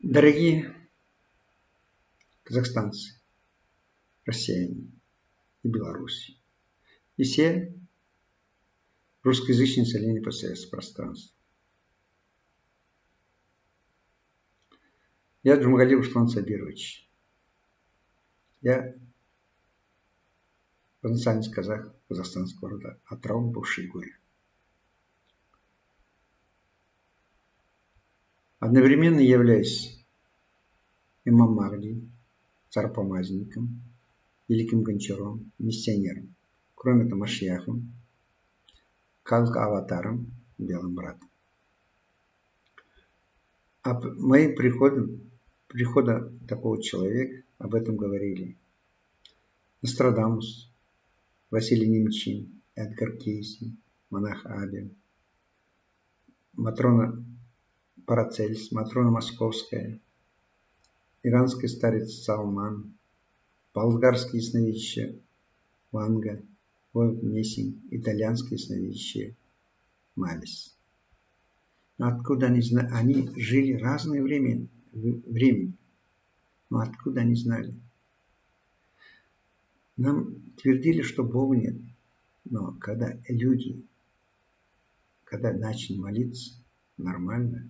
Дорогие казахстанцы, россияне и белорусы, и все русскоязычные населения постсоветского пространства. Я Джумагали Руслан Сабирович. Я по национальности казах казахстанского рода, Атырау, бывший Гурьев. Одновременно являюсь имам Махди, царь-помазанником, великим гончаром, миссионером, кроме того, Машьяхом, аватаром, белым братом. Об моем прихода такого человека об этом говорили Нострадамус, Василий Немчин, Эдгар Кейси, монах Абель, Матрона Парацельс, Матрона Московская, иранский старец Салман, болгарский ясновидящий Ванга, Мессинг, итальянский ясновидящий Малис. Но откуда они знали? Они жили разное время. Но откуда они знали? Нам твердили, что Бога нет. Но когда начали молиться нормально,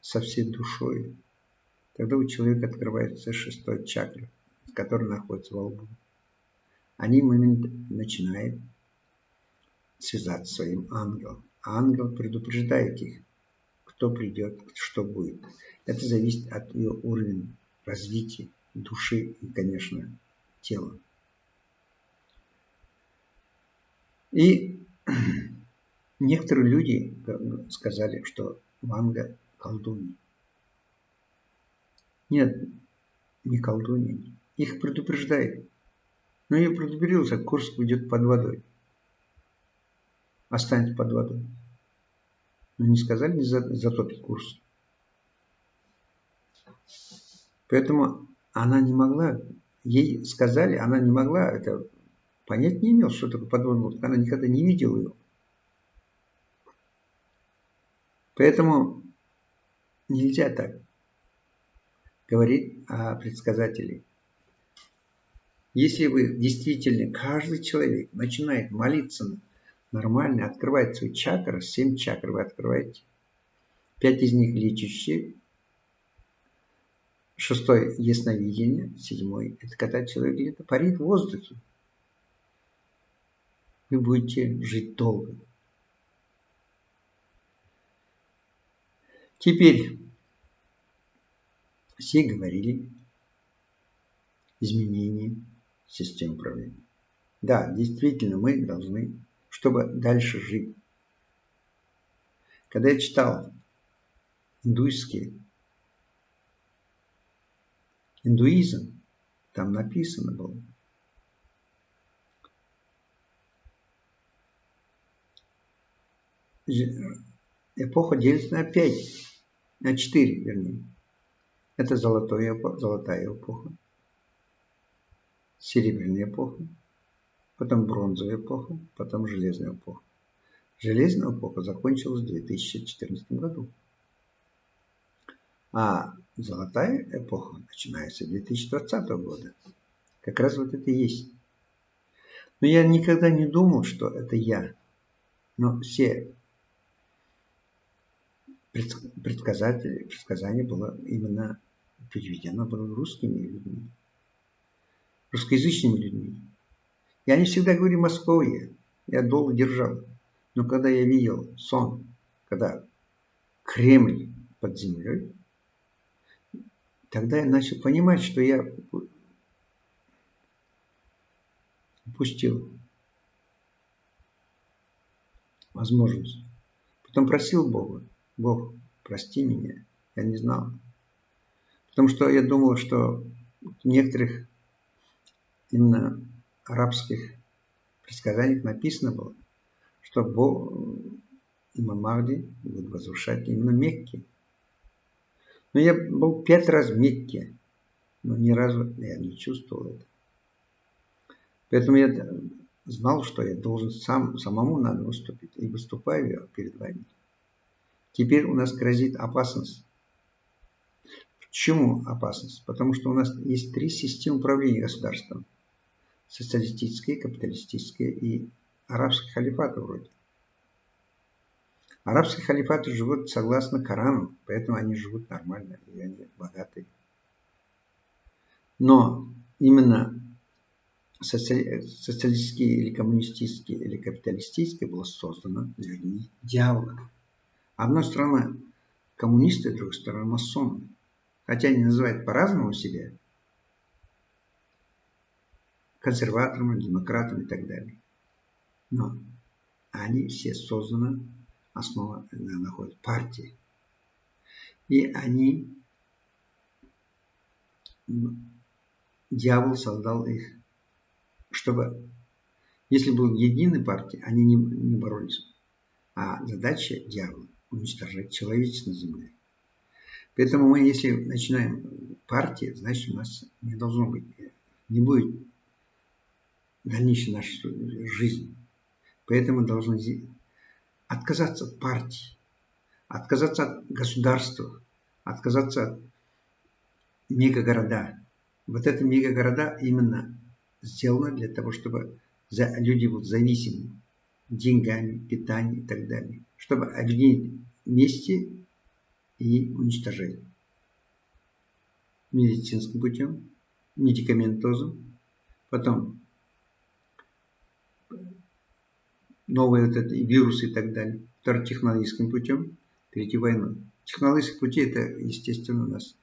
со всей душой, тогда у человека открывается шестой чакра, который находится во лбу. Они начинают связаться с своим ангелом. А ангел предупреждает их, кто придет, что будет. Это зависит от ее уровня развития души и, конечно, тела. И некоторые люди сказали, что Ванга колдунья. Нет, не колдунья. Их предупреждает. Но ее предупредил, что Курск уйдет под водой. Останется под водой. Но не сказали, не затопит Курск. Поэтому она не могла, ей сказали, она не могла это понять, не имела, что такое подводная лодка. Она никогда не видела ее. Поэтому нельзя так говорить о предсказателе. Если вы действительно, каждый человек начинает молиться нормально, открывает свои чакры, 7 чакр вы открываете, 5 из них лечащие, 6 ясновидение, 7 это когда человек где-то парит в воздухе. Вы будете жить долго. Теперь все говорили изменение системы управления. Да, действительно, мы должны, чтобы дальше жить. Когда я читал индуизм, там написано было, эпоха делится на 5, на 4, вернее. Это золотая эпоха, серебряная эпоха, потом бронзовая эпоха, потом железная эпоха. Железная эпоха закончилась в 2014 году. А золотая эпоха начинается с 2020 года. Как раз вот это и есть. Но я никогда не думал, что это я. Но все предсказания было именно переведено было русскими людьми, русскоязычными людьми. Я не всегда говорю Москве, я долго держал. Но когда я видел сон, когда Кремль под землей, тогда я начал понимать, что я упустил возможность. Потом просил Бога: Бог, прости меня, я не знал. Потому что я думал, что в некоторых именно арабских предсказаниях написано было, что имам Махди будет возвышать именно Мекки. Но я был 5 раз в Мекке, но ни разу я не чувствовал это. Поэтому я знал, что я должен самому надо выступить. И выступаю я перед вами. Теперь у нас грозит опасность. Почему опасность? Потому что у нас есть 3 системы управления государством. Социалистическая, капиталистическая и арабский халифат вроде. Арабские халифаты живут согласно Корану, поэтому они живут нормально, и они богатые. Но именно социалистические или коммунистические или капиталистические было создано людьми дьявола. Одна сторона коммунисты, другая сторона масоны. Хотя они называют по-разному себя консерваторами, демократами и так далее. Но они все созданы, основа находит партии. И они, дьявол создал их, чтобы, если был единой партией, они не боролись. А задача дьявола – уничтожать человечество на земле. Поэтому мы, если начинаем партии, значит у нас не должно быть, не будет дальнейшей нашей жизни. Поэтому мы должны отказаться от партии, отказаться от государства, отказаться от мегагорода. Вот это мегагорода именно сделаны для того, чтобы люди будут зависимы деньгами, питанием и так далее, чтобы объединить вместе и уничтожать медицинским путем, медикаментозом, потом новые вот это, вирусы и так далее, вторым технологическим путем, третьей войной. Технологические пути это, естественно, у нас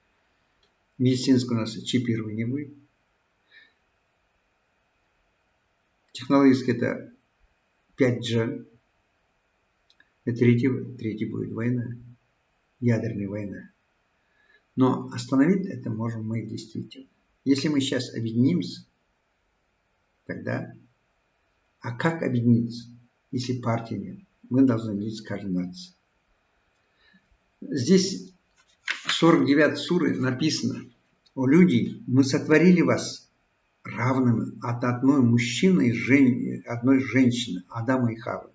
медицинское у нас чипирование будет. Технологически это 5G. И третий будет война. Ядерная война. Но остановить это можем мы действительно. Если мы сейчас объединимся, тогда... А как объединиться, если партии нет? Мы должны объединиться каждой нации. Здесь в 49 суре написано: «О люди, мы сотворили вас равными от одной мужчины и одной женщины, Адама и Хавы.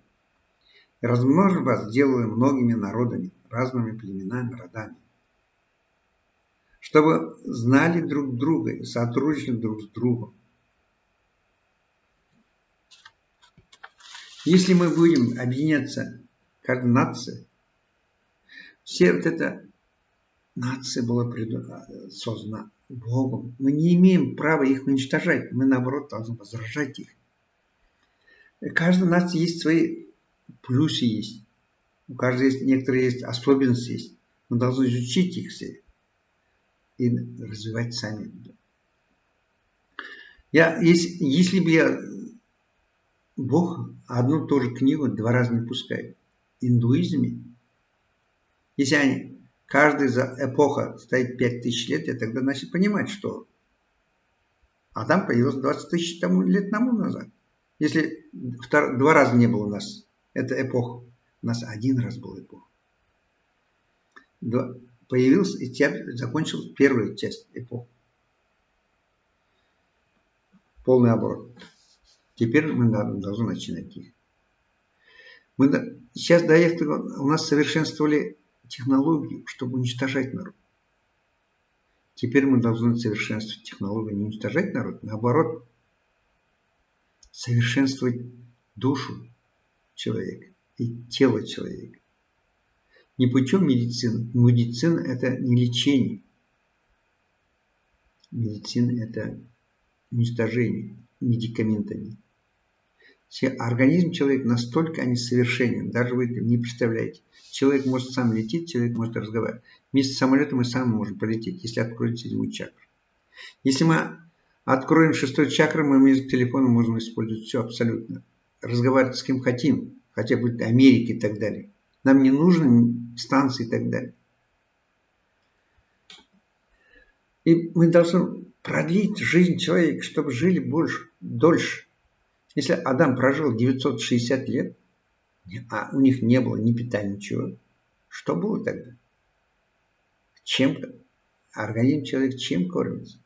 И размножив вас, делая многими народами, разными племенами, родами, чтобы знали друг друга и сотрудничали друг с другом». Если мы будем объединяться как нация, все вот эта нация была создана Богом. Мы не имеем права их уничтожать. Мы, наоборот, должны возражать их. У каждой нации есть свои плюсы есть. У каждой есть, некоторые есть особенности есть. Мы должны изучить их все и развивать сами. Если бы Бог одну и ту же книгу 2 раза не пускает. В индуизме, если каждая эпоха стоит 5000 лет, я тогда начал понимать, что Адам появился 20 тысяч лет тому назад. Если 2 раза не было у нас эта эпоха, у нас 1 раз была эпоха. Появился и закончил первую часть эпохи. Полный оборот. Теперь мы должны начинать их. Сейчас до этого у нас совершенствовали технологии, чтобы уничтожать народ. Теперь мы должны совершенствовать технологии, не уничтожать народ, наоборот, совершенствовать душу человека и тело человека. Не путем медицины. Медицина – это не лечение. Медицина – это уничтожение медикаментами. Организм человека настолько несовершенен, даже вы не представляете. Человек может сам лететь, человек может разговаривать. Вместе с самолетом мы сами можем полететь, если откроем 7-ю чакру. Если мы откроем 6-ю чакру, мы вместо телефона можем использовать все абсолютно. Разговаривать с кем хотим, хотя бы Америки и так далее. Нам не нужны станции и так далее. И мы должны продлить жизнь человека, чтобы жили дольше. Если Адам прожил 960 лет, а у них не было ни питания, ничего, что было тогда? Чем организм человека чем кормится?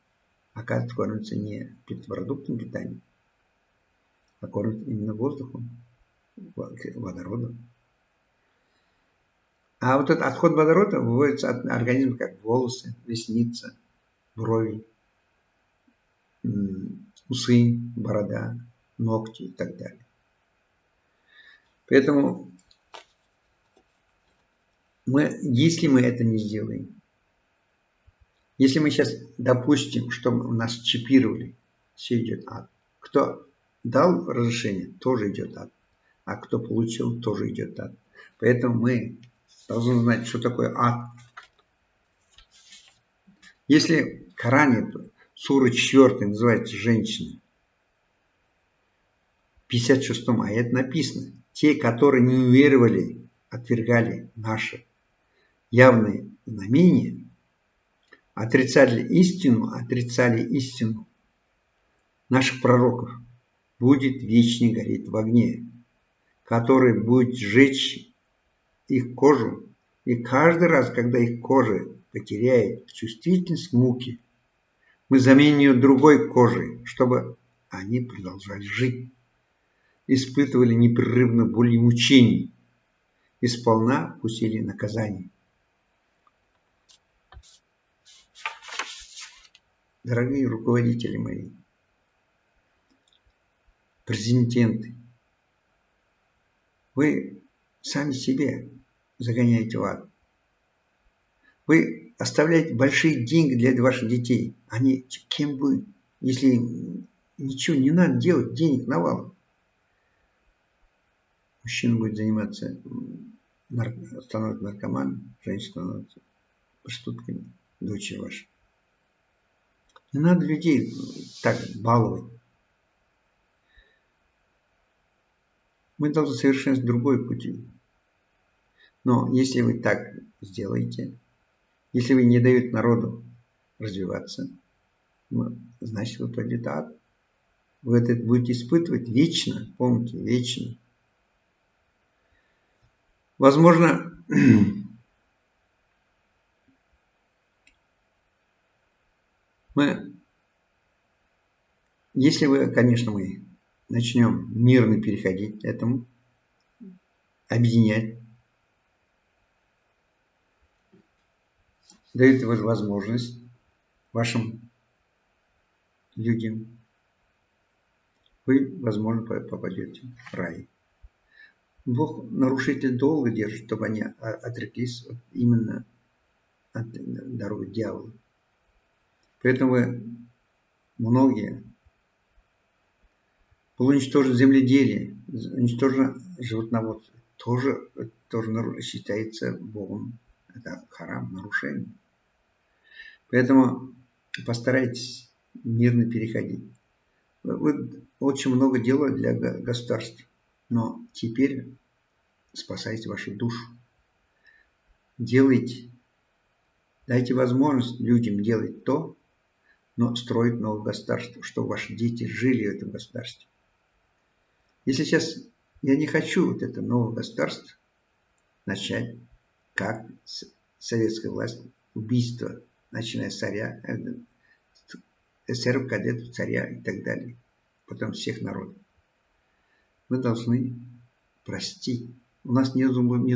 Оказывается, кормится не продуктом питания, а кормится именно воздухом, водородом. А вот этот отход водорода выводится от организма как волосы, ресницы, брови, усы, борода, ногти и так далее. Поэтому если мы это не сделаем, если мы сейчас допустим, что нас чипировали, все идет ад. Кто дал разрешение, тоже идет ад. А кто получил, тоже идет ад. Поэтому мы должны знать, что такое ад. Если в Коране, сура 4 называется «Женщина», в 56-м аяте написано: те, которые не уверовали, отвергали наши явные знамения, отрицали истину наших пророков, будет вечно гореть в огне, который будет сжечь их кожу, и каждый раз, когда их кожа потеряет чувствительность муки, мы заменим ее другой кожей, чтобы они продолжали жить, испытывали непрерывно боль и мучений и сполна вкусили наказание. Дорогие руководители мои, президенты, вы сами себе загоняете в ад. Вы оставляете большие деньги для ваших детей. Они кем будут, если ничего не надо делать, денег навалом? Мужчина будет заниматься, становится наркоманом, женщина становится проститутками, дочери ваши. Не надо людей так баловать. Мы должны совершенствовать другой пути. Но если вы так сделаете, если вы не даете народу развиваться, значит, вы пойдете ад. Вы это будете испытывать вечно, помните, вечно. Возможно, если мы, конечно, мы начнем мирно переходить к этому, объединять, дает возможность вашим людям, вы, возможно, попадете в рай. Бог нарушитель долго держит, чтобы они отреклись именно от дороги дьявола. Поэтому многие было уничтожено земледелие, уничтожено животноводство. Тоже считается Богом. Это харам, нарушение. Поэтому постарайтесь мирно переходить. Вы очень много делаете для государства, но теперь спасайте вашу душу. Делайте, дайте возможность людям делать то, но строить новое государство, чтобы ваши дети жили в этом государстве. Если сейчас я не хочу вот это новое государство начать, как советская власть, убийство, начиная с царя, эсеров, кадетов, царя и так далее, потом всех народов. Мы должны простить. У нас не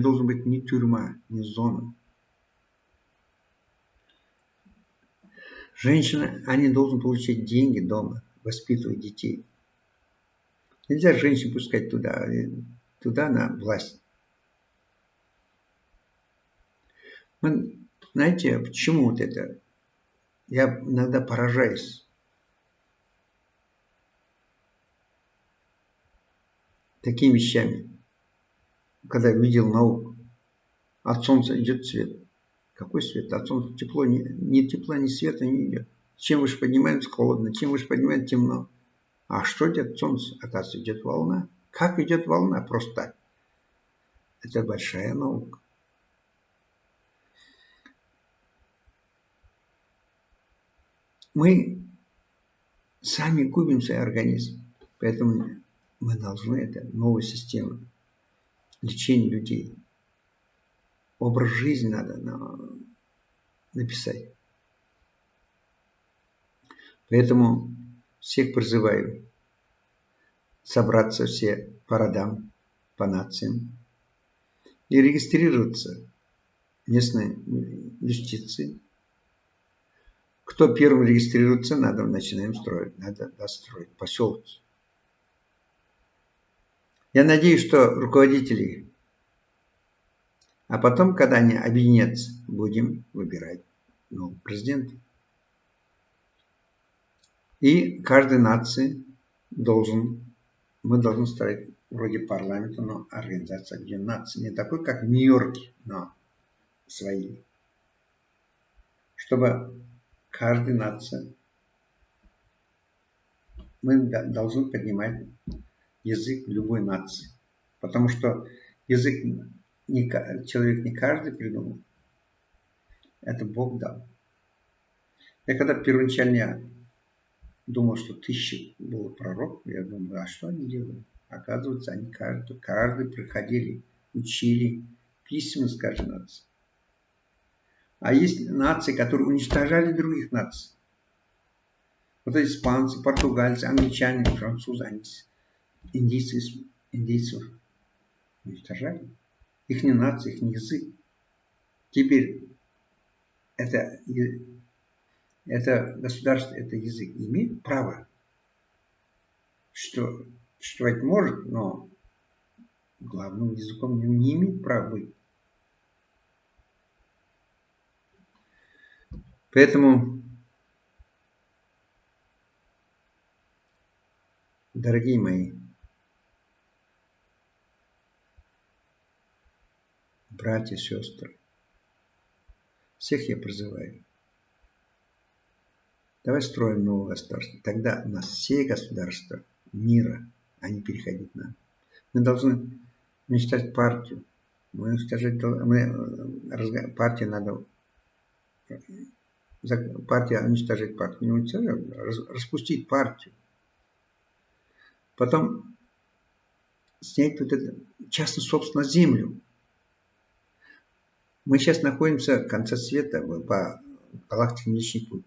должен быть ни тюрьма, ни зона. Женщина, они должны получать деньги дома, воспитывать детей. Нельзя женщин пускать туда на власть. Знаете, почему вот это? Я иногда поражаюсь такими вещами, когда видел науку. От солнца идет свет. Какой свет? От солнца тепло, ни тепла, ни света не идет. Чем выше поднимается, холодно, чем выше поднимается, темно. А что идет от солнца? Оказывается, идет волна. Как идет волна? Просто так. Это большая наука. Мы сами губим свой организм. Поэтому мы должны, это новая система лечения людей. Образ жизни надо написать. Поэтому всех призываю собраться все по родам, по нациям и регистрироваться местной юстиции. Кто первым регистрируется, надо начинаем строить. Надо достроить поселки. Я надеюсь, что руководители, а потом, когда они объединятся, будем выбирать нового президента. И каждой нации мы должны строить вроде парламента, но организация Объединенных Наций. Не такой, как в Нью-Йорке, но свои. Чтобы каждая нация, мы должны поднимать язык любой нации. Потому что язык человек не каждый придумал. Это Бог дал. Я когда первоначально думал, что 1000 было пророков, я думаю, а что они делают? Оказывается, они каждый приходили, учили письменность каждой нации. А есть нации, которые уничтожали других наций. Вот эти испанцы, португальцы, англичане, французы, они индейцев уничтожали. Их не нация, их не язык. Теперь это государство, это язык имеет право, что существовать может, но главным языком не имеет права быть. Поэтому, дорогие мои, братья, сестры, всех я призываю. Давай строим новое государство. Тогда у нас все государства мира, они переходить нам. Мы должны уничтожить партию. Партию надо... Партия уничтожить партию. Не уничтожить, распустить партию. Потом снять вот это частную собственность землю. Мы сейчас находимся в конце света по галактике Млечный Путь.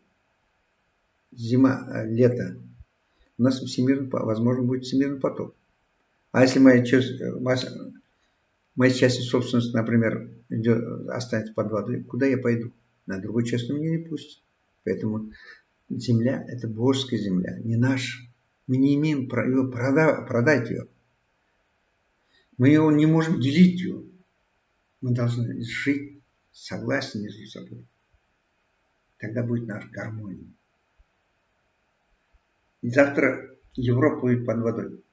Зима, лето. У нас возможно будет всемирный потоп. А если моя часть собственности, например, останется под водой, куда я пойду? На другую часть меня не пустят. Поэтому земля – это божеская земля, не наша. Мы не имеем права продать ее. Мы ее не можем делить ее. Мы должны жить согласно между собой. Тогда будет наша гармония. И завтра Европа будет под водой.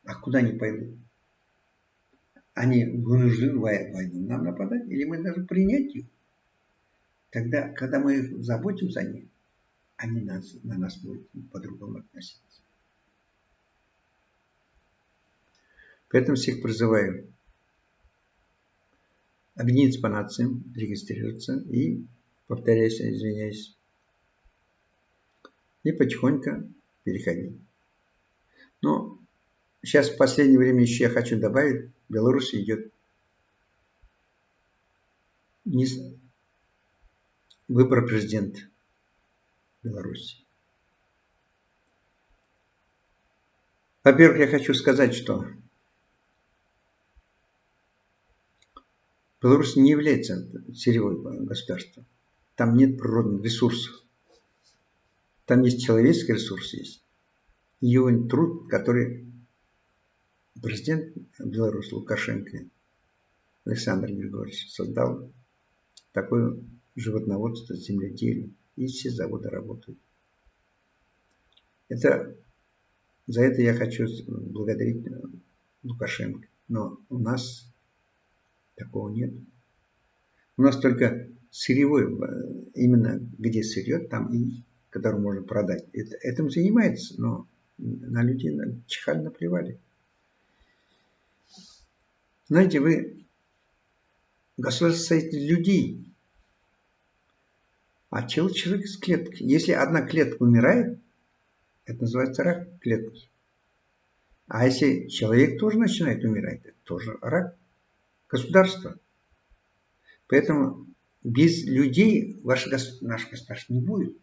А куда они пойдут? Они вынуждены войну нам нападать? Или мы должны принять их? Тогда, когда мы заботимся о них, они на нас будут по-другому относиться. Поэтому всех призываю объединиться по нациям, регистрироваться и, повторяюсь, извиняюсь, и потихоньку переходить. Но сейчас в последнее время еще я хочу добавить, в Беларуси идет выбор президента Беларуси. Во-первых, я хочу сказать, что Беларусь не является сырьевым государством. Там нет природных ресурсов. Там есть человеческий ресурс, есть его труд, который президент Беларуси Лукашенко Александр Григорьевич создал такое животноводство, земледелие, и все заводы работают. За это я хочу благодарить Лукашенко. Но у нас такого нет. У нас только сырьевой, именно где сырье, там и который можно продать. Этим занимается, но на людей чихали, наплевали. Знаете, государство состоит из людей, а человек из клетки. Если одна клетка умирает, это называется рак клетки. А если человек тоже начинает умирать, это тоже рак государства. Поэтому без людей наше государство не будет.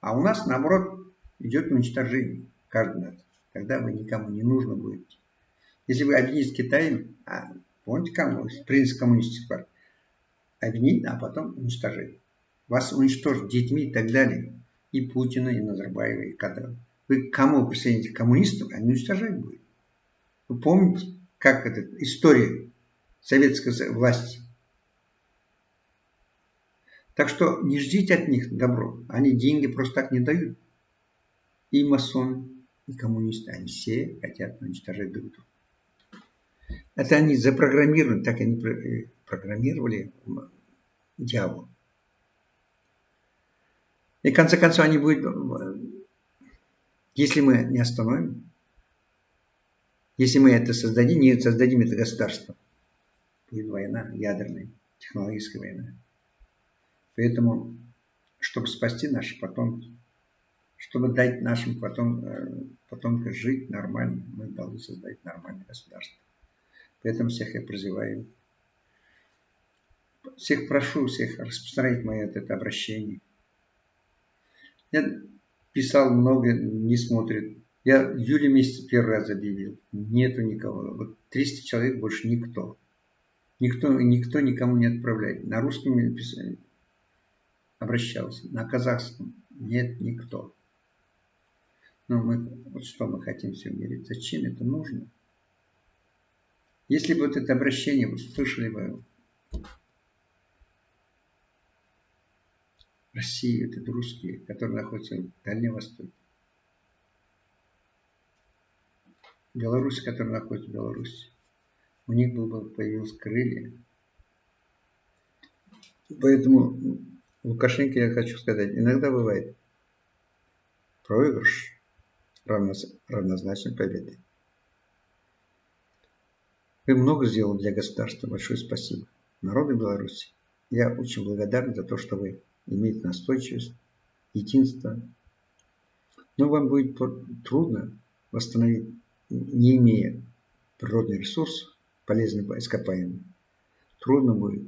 А у нас, наоборот, идет уничтожение каждого. Тогда вы никому не нужно будете. Если вы объединитесь с Китаем, помните, принцип коммунистической партии? обвинить, а потом уничтожить. Вас уничтожат детьми и так далее. И Путина, и Назарбаева, и Кадырова. Вы к кому присоедините? К коммунистам? Они уничтожать будут. Вы помните, как это история советской власти? Так что не ждите от них добро. Они деньги просто так не дают. И масоны, и коммунисты, они все хотят уничтожать друг друга. Это они запрограммированы, так они программировали дьявола. И в конце концов они будут, если мы не остановим, если мы это создадим, не создадим это государство, будет война ядерная, технологическая война. Поэтому, чтобы спасти наши потомки, чтобы дать нашим потомкам жить нормально, мы должны создать нормальное государство. Поэтому всех я призываю, всех прошу, всех распространять мое это обращение. Я писал много, не смотрит. Я в июле месяце первый раз объявил. Нету никого. Вот 300 человек больше никто. Никто никому не отправляет. На русском обращался, на казахском нет никто. Но вот что мы хотим все в мире? Зачем это нужно? Если бы вот это обращение вы слышали бы России, это русские, которые находятся в Дальнем Востоке. Беларусь, которая находится в Беларуси. У них появилось крылья. Поэтому Лукашенко, я хочу сказать, иногда бывает проигрыш равнозначен победе. Вы много сделали для государства. Большое спасибо. Народу Беларуси. Я очень благодарен за то, что вы имеете настойчивость, единство. Но вам будет трудно восстановить, не имея природный ресурс, полезный ископаемый. Трудно будет.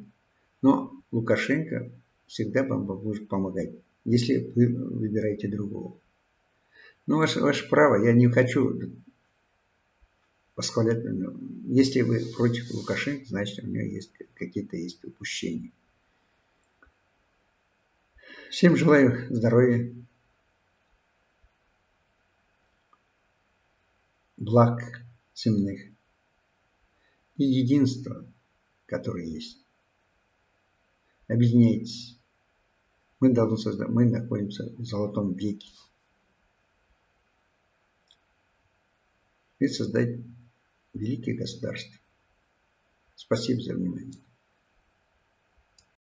Но Лукашенко всегда вам будет помогать, если вы выбираете другого. Ну, ваше право, я не хочу восхвалять. Если вы против Лукашенко, значит, у него есть какие-то упущения. Всем желаю здоровья, благ земных и единства, которое есть. Объединяйтесь. Мы находимся в золотом веке. И создать великие государства. Спасибо за внимание.